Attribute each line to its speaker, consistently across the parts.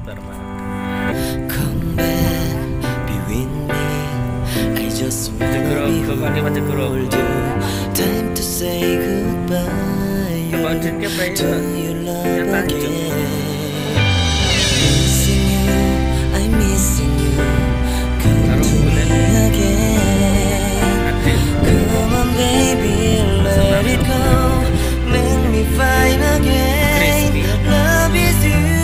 Speaker 1: Come back, be with me. I just wanna hold you. Time to say goodbye to your love again. Missing you, I'm missing you. Come to me again. Come on baby, let it go. Make me fine again. Love is you.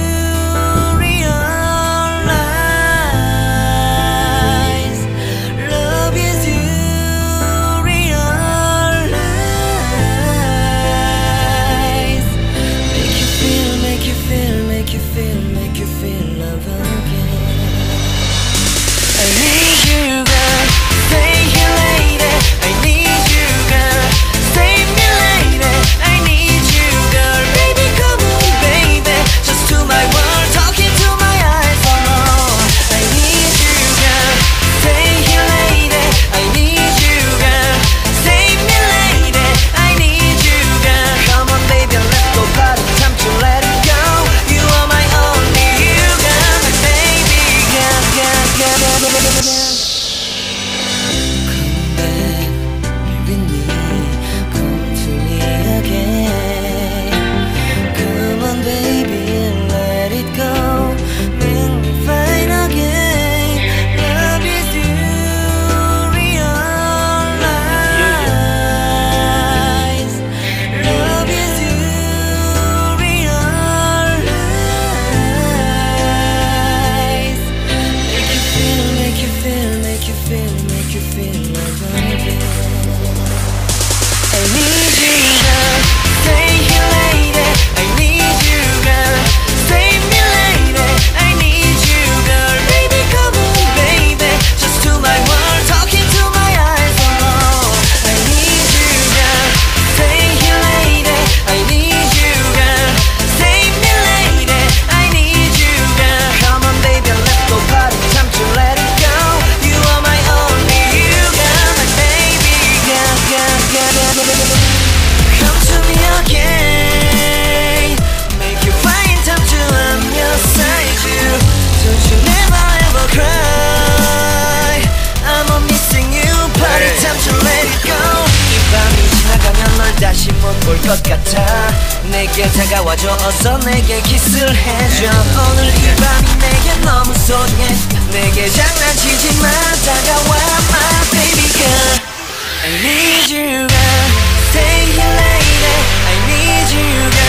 Speaker 2: 것 같아. 내게 다가와줘 어서 내게 키스를 해줘. 오늘 이 밤이 내게 너무 소중해. 내게 장난치지 마. 다가와 my baby girl. I need you girl. Stay here lady. I need you girl.